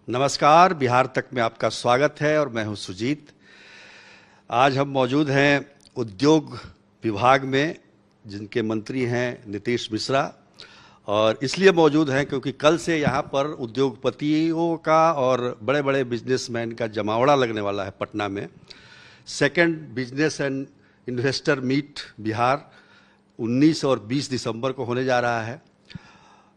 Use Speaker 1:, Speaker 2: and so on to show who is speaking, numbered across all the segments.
Speaker 1: नमस्कार, बिहार तक में आपका स्वागत है और मैं हूं सुजीत। आज हम मौजूद हैं उद्योग विभाग में, जिनके मंत्री हैं नीतीश मिश्रा। और इसलिए मौजूद हैं क्योंकि कल से यहां पर उद्योगपतियों का और बड़े बड़े बिजनेसमैन का जमावड़ा लगने वाला है पटना में। Second business and investor meet Bihar 19 और 20 दिसंबर को होने जा रहा है।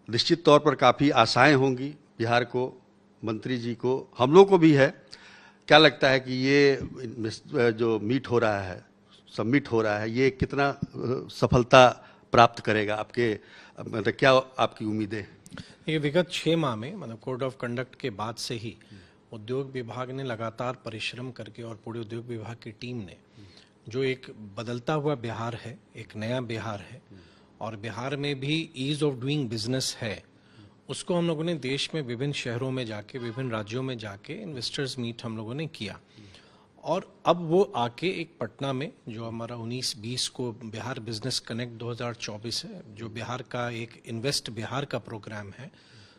Speaker 1: निश्चित तौर पर काफ़ी आशाएं होंगी बिहार को, मंत्री जी को, हम लोग को भी है। क्या लगता है कि ये जो मीट हो रहा है, सबमिट हो रहा है, ये कितना सफलता प्राप्त करेगा? आपके मतलब क्या आपकी उम्मीदें?
Speaker 2: ये विगत 6 माह में मतलब कोड ऑफ कंडक्ट के बाद से ही उद्योग विभाग ने लगातार परिश्रम करके और पूरे उद्योग विभाग की टीम ने जो एक बदलता हुआ बिहार है, एक नया बिहार है और बिहार में भी ईज ऑफ डूइंग बिजनेस है, उसको हम लोगों ने देश में विभिन्न शहरों में जाके, विभिन्न राज्यों में जाके इन्वेस्टर्स मीट हम लोगों ने किया। और अब वो आके एक पटना में जो हमारा 19-20 को बिहार बिजनेस कनेक्ट 2024 है, जो बिहार का एक इन्वेस्ट बिहार का प्रोग्राम है,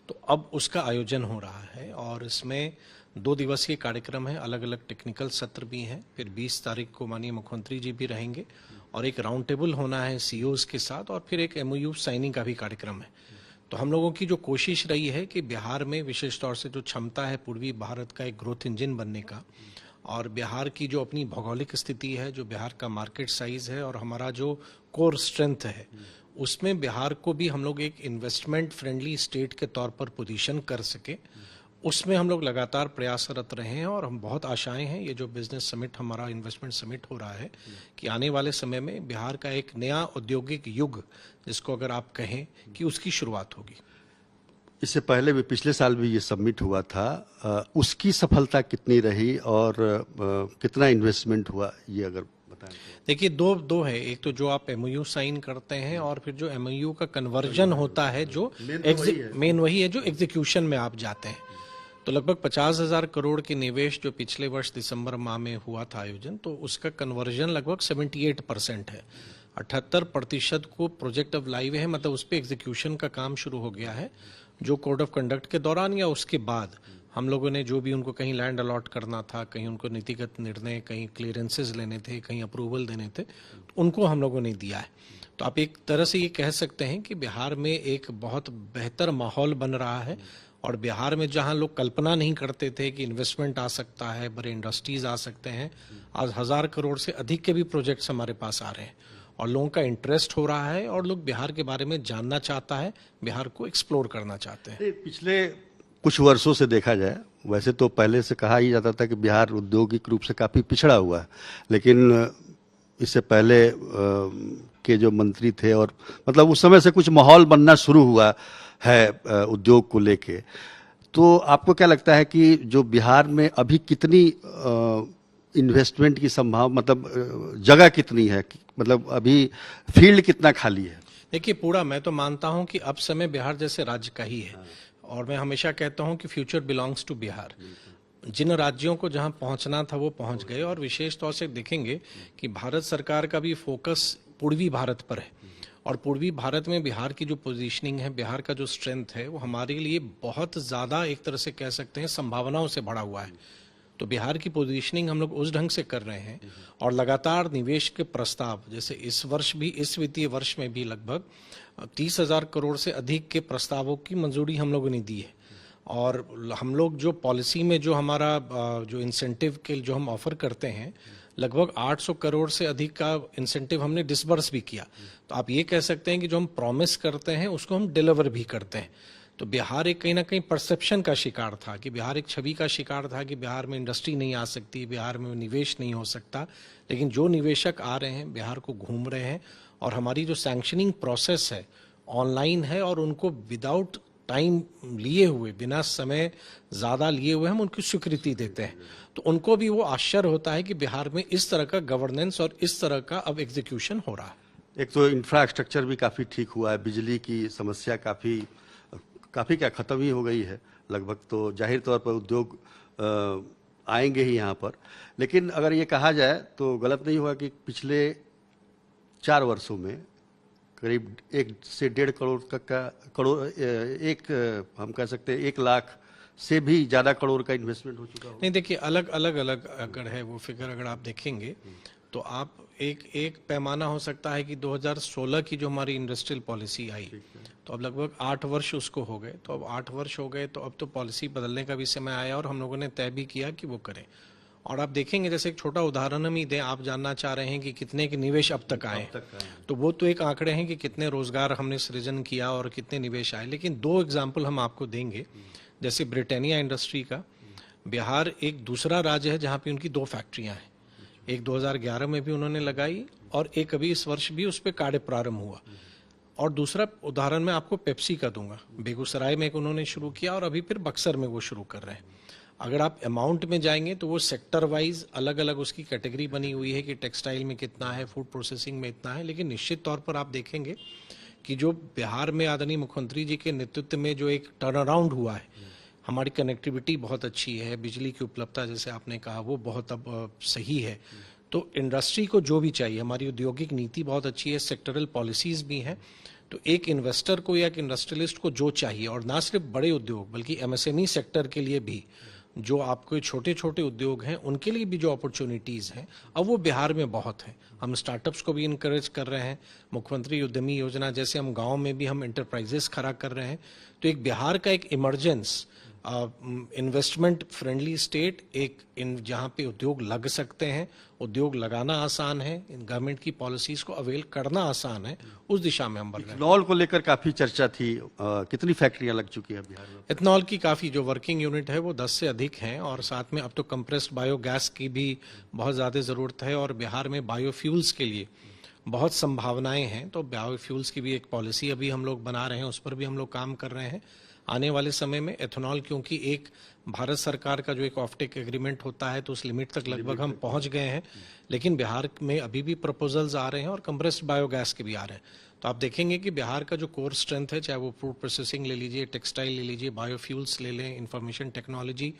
Speaker 2: तो अब उसका आयोजन हो रहा है और इसमें 2 दिवसीय कार्यक्रम है, अलग अलग टेक्निकल सत्र भी हैं। फिर 20 तारीख को माननीय मुख्यमंत्री जी भी रहेंगे और एक राउंड टेबल होना है सीईओज के साथ, और फिर एक एमओयू साइनिंग का भी कार्यक्रम है। तो हम लोगों की जो कोशिश रही है कि बिहार में विशेष तौर से जो क्षमता है पूर्वी भारत का एक ग्रोथ इंजन बनने का, और बिहार की जो अपनी भौगोलिक स्थिति है, जो बिहार का मार्केट साइज है और हमारा जो कोर स्ट्रेंथ है, उसमें बिहार को भी हम लोग एक इन्वेस्टमेंट फ्रेंडली स्टेट के तौर पर पोजीशन कर सके, उसमें हम लोग लगातार प्रयासरत रहे हैं। और हम बहुत आशाएं हैं, ये जो बिजनेस समिट हमारा इन्वेस्टमेंट समिट हो रहा है, कि आने वाले समय में बिहार का एक नया औद्योगिक युग, जिसको अगर आप कहें, कि उसकी शुरुआत होगी।
Speaker 1: इससे पहले भी पिछले साल भी ये सबमिट हुआ था, उसकी सफलता कितनी रही और कितना इन्वेस्टमेंट हुआ, ये अगर बताएं।
Speaker 2: देखिए, दो है। एक तो जो आप एमओयू साइन करते हैं और फिर जो एमओयू का कन्वर्जन होता है, जो मेन वही है जो एग्जीक्यूशन में आप जाते हैं। तो लगभग 50,000 करोड़ के निवेश जो पिछले वर्ष दिसंबर माह में हुआ था आयोजन, तो उसका कन्वर्जन लगभग 78% है। 78% को प्रोजेक्ट ऑफ लाइव है, मतलब उस पर एग्जीक्यूशन का काम शुरू हो गया है, जो कोड ऑफ कंडक्ट के दौरान या उसके बाद हम लोगों ने जो भी उनको कहीं लैंड अलॉट करना था, कहीं उनको नीतिगत निर्णय, कहीं क्लियरेंसेज लेने थे, कहीं अप्रूवल देने थे, उनको हम लोगों ने दिया है। तो आप एक तरह से ये कह सकते हैं कि बिहार में एक बहुत बेहतर माहौल बन रहा है। और बिहार में जहां लोग कल्पना नहीं करते थे कि इन्वेस्टमेंट आ सकता है, बड़े इंडस्ट्रीज आ सकते हैं, आज 1000 करोड़ से अधिक के भी प्रोजेक्ट्स हमारे पास आ रहे हैं और लोगों का इंटरेस्ट हो रहा है और लोग बिहार के बारे में जानना चाहता है, बिहार को एक्सप्लोर करना चाहते हैं।
Speaker 1: पिछले कुछ वर्षों से देखा जाए, वैसे तो पहले से कहा ही जाता था कि बिहार औद्योगिक रूप से काफ़ी पिछड़ा हुआ है, लेकिन इससे पहले के जो मंत्री थे और मतलब उस समय से कुछ माहौल बनना शुरू हुआ है उद्योग को लेके। तो आपको क्या लगता है कि जो बिहार में अभी कितनी इन्वेस्टमेंट की संभावना, मतलब जगह कितनी है, मतलब अभी फील्ड कितना खाली है?
Speaker 2: देखिए, पूरा मैं तो मानता हूं कि अब समय बिहार जैसे राज्य का ही है। और मैं हमेशा कहता हूं कि फ्यूचर बिलोंग्स टू बिहार। जिन राज्यों को जहां पहुंचना था वो पहुंच गए। और विशेष तौर से देखेंगे कि भारत सरकार का भी फोकस पूर्वी भारत पर है, और पूर्वी भारत में बिहार की जो पोजीशनिंग है, बिहार का जो स्ट्रेंथ है, वो हमारे लिए बहुत ज़्यादा एक तरह से कह सकते हैं संभावनाओं से भरा हुआ है। तो बिहार की पोजीशनिंग हम लोग उस ढंग से कर रहे हैं और लगातार निवेश के प्रस्ताव, जैसे इस वर्ष भी, इस वित्तीय वर्ष में भी लगभग 30,000 करोड़ से अधिक के प्रस्तावों की मंजूरी हम लोगों ने दी है। और हम लोग जो पॉलिसी में जो हमारा जो इंसेंटिव के जो हम ऑफर करते हैं, लगभग 800 करोड़ से अधिक का इंसेंटिव हमने डिसबर्स भी किया। तो आप ये कह सकते हैं कि जो हम प्रॉमिस करते हैं उसको हम डिलीवर भी करते हैं। तो बिहार एक कहीं ना कहीं परसेप्शन का शिकार था, कि बिहार एक छवि का शिकार था कि बिहार में इंडस्ट्री नहीं आ सकती, बिहार में निवेश नहीं हो सकता। लेकिन जो निवेशक आ रहे हैं, बिहार को घूम रहे हैं, और हमारी जो सैंक्शनिंग प्रोसेस है ऑनलाइन है, और उनको विदाउट टाइम लिए हुए, बिना समय ज़्यादा लिए हुए हम उनकी स्वीकृति देते हैं। तो उनको भी वो आश्चर्य होता है कि बिहार में इस तरह का गवर्नेंस और इस तरह का अब एग्जीक्यूशन हो रहा है।
Speaker 1: एक तो इंफ्रास्ट्रक्चर भी काफ़ी ठीक हुआ है, बिजली की समस्या काफ़ी क्या ख़त्म ही हो गई है लगभग। तो जाहिर तौर पर उद्योग आएंगे ही यहाँ पर। लेकिन अगर ये कहा जाए तो गलत नहीं होगा कि पिछले 4 वर्षों में करीब 1 से 1.5 करोड़ तक का हम कह सकते हैं 1 लाख से भी ज्यादा करोड़ का इन्वेस्टमेंट हो चुका होगा।
Speaker 2: नहीं, देखिए अलग अलग अगर है वो फिगर अगर आप देखेंगे तो आप एक पैमाना हो सकता है कि 2016 की जो हमारी इंडस्ट्रियल पॉलिसी आई तो अब लगभग 8 वर्ष उसको हो गए, तो अब 8 वर्ष हो गए तो अब तो पॉलिसी बदलने का भी समय आया और हम लोगों ने तय भी किया कि वो करें। और आप देखेंगे जैसे एक छोटा उदाहरण हम ही दें, आप जानना चाह रहे हैं कि कितने के निवेश अब तक आए, तो वो तो एक आंकड़े हैं कि कितने रोजगार हमने सृजन किया और कितने निवेश आए, लेकिन 2 एग्जाम्पल हम आपको देंगे। जैसे ब्रिटानिया इंडस्ट्री का, बिहार एक दूसरा राज्य है जहाँ पे उनकी 2 फैक्ट्रियां हैं, एक 2011 में भी उन्होंने लगाई और एक अभी इस वर्ष भी उस पर कार्य प्रारंभ हुआ। और दूसरा उदाहरण मैं आपको पेप्सी का दूंगा, बेगूसराय में एक उन्होंने शुरू किया और अभी फिर बक्सर में वो शुरू कर रहे हैं। अगर आप अमाउंट में जाएंगे तो वो सेक्टर वाइज अलग अलग उसकी कैटेगरी बनी हुई है कि टेक्सटाइल में कितना है, फूड प्रोसेसिंग में इतना है, लेकिन निश्चित तौर पर आप देखेंगे कि जो बिहार में आदरणीय मुख्यमंत्री जी के नेतृत्व में जो एक टर्न अराउंड हुआ है, हमारी कनेक्टिविटी बहुत अच्छी है, बिजली की उपलब्धता जैसे आपने कहा वो बहुत अब सही है, तो इंडस्ट्री को जो भी चाहिए, हमारी औद्योगिक नीति बहुत अच्छी है, सेक्टरल पॉलिसीज भी हैं, तो एक इन्वेस्टर को या एक इंडस्ट्रियलिस्ट को जो चाहिए, और ना सिर्फ बड़े उद्योग बल्कि एमएसएमई सेक्टर के लिए भी जो आपके छोटे छोटे उद्योग हैं उनके लिए भी जो अपॉर्चुनिटीज़ हैं अब वो बिहार में बहुत है। हम स्टार्टअप्स को भी इनकरेज कर रहे हैं, मुख्यमंत्री उद्यमी योजना जैसे हम गांव में भी हम एंटरप्राइजेस खड़ा कर रहे हैं, तो एक बिहार का एक इमरजेंस इन्वेस्टमेंट फ्रेंडली स्टेट, एक जहां पे उद्योग लग सकते हैं, उद्योग लगाना आसान है, गवर्नमेंट की पॉलिसीज को अवेल करना आसान है, उस दिशा में हम बढ़ रहे हैं।
Speaker 1: इथेनॉल को लेकर काफी चर्चा थी, कितनी फैक्ट्रियां लग चुकी है बिहार में?
Speaker 2: इथेनॉल की काफी जो वर्किंग यूनिट है वो 10 से अधिक हैं और साथ में अब तो कंप्रेस्ड बायोगैस की भी बहुत ज्यादा जरूरत है और बिहार में बायोफ्यूल्स के लिए बहुत संभावनाएं हैं, तो बायोफ्यूल्स की भी एक पॉलिसी अभी हम लोग बना रहे हैं, उस पर भी हम लोग काम कर रहे हैं। आने वाले समय में एथेनॉल, क्योंकि एक भारत सरकार का जो एक ऑफटेक एग्रीमेंट होता है तो उस लिमिट तक लगभग हम पहुंच गए हैं, लेकिन बिहार में अभी भी प्रपोजल्स आ रहे हैं और कंप्रेस्ड बायोगैस के भी आ रहे हैं। तो आप देखेंगे कि बिहार का जो कोर स्ट्रेंथ है, चाहे वो फूड प्रोसेसिंग ले लीजिए, टेक्सटाइल ले लीजिए, बायोफ्यूल्स ले लें, इंफॉर्मेशन टेक्नोलॉजी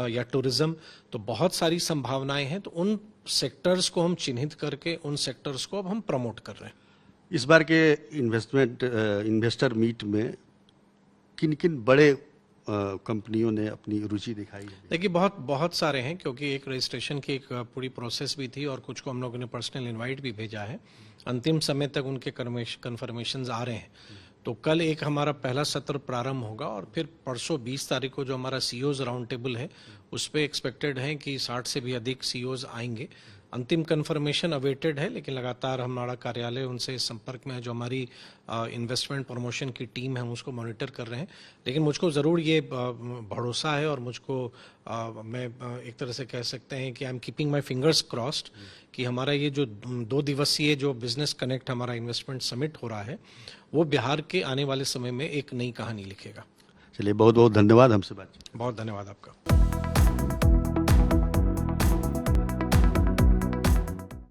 Speaker 2: या टूरिज्म, तो बहुत सारी संभावनाएं हैं। तो उन सेक्टर्स को हम चिन्हित करके उन सेक्टर्स को अब हम प्रमोट कर रहे हैं।
Speaker 1: इस बार के इन्वेस्टर मीट में किन किन बड़े कंपनियों ने अपनी रुचि दिखाई है?
Speaker 2: देखिए बहुत सारे हैं, क्योंकि एक रजिस्ट्रेशन की एक पूरी प्रोसेस भी थी और कुछ को हम लोगों ने पर्सनल इनवाइट भी भेजा है। अंतिम समय तक उनके कन्फर्मेशंस आ रहे हैं। तो कल एक हमारा पहला सत्र प्रारंभ होगा और फिर परसों 20 तारीख को जो हमारा सीईओज राउंड टेबल है उस पर एक्सपेक्टेड है कि 60 से भी अधिक सीईओज आएंगे। अंतिम कन्फर्मेशन अवेटेड है, लेकिन लगातार हमारा कार्यालय उनसे संपर्क में है, जो हमारी इन्वेस्टमेंट प्रमोशन की टीम है हम उसको मॉनिटर कर रहे हैं। लेकिन मुझको ज़रूर ये भरोसा है और मुझको मैं एक तरह से कह सकते हैं कि I am keeping my fingers crossed कि हमारा ये जो 2 दिवसीय जो बिजनेस कनेक्ट हमारा इन्वेस्टमेंट समिट हो रहा है वो बिहार के आने वाले समय में एक नई कहानी लिखेगा।
Speaker 1: चलिए, बहुत बहुत धन्यवाद हमसे बात।
Speaker 2: बहुत धन्यवाद आपका।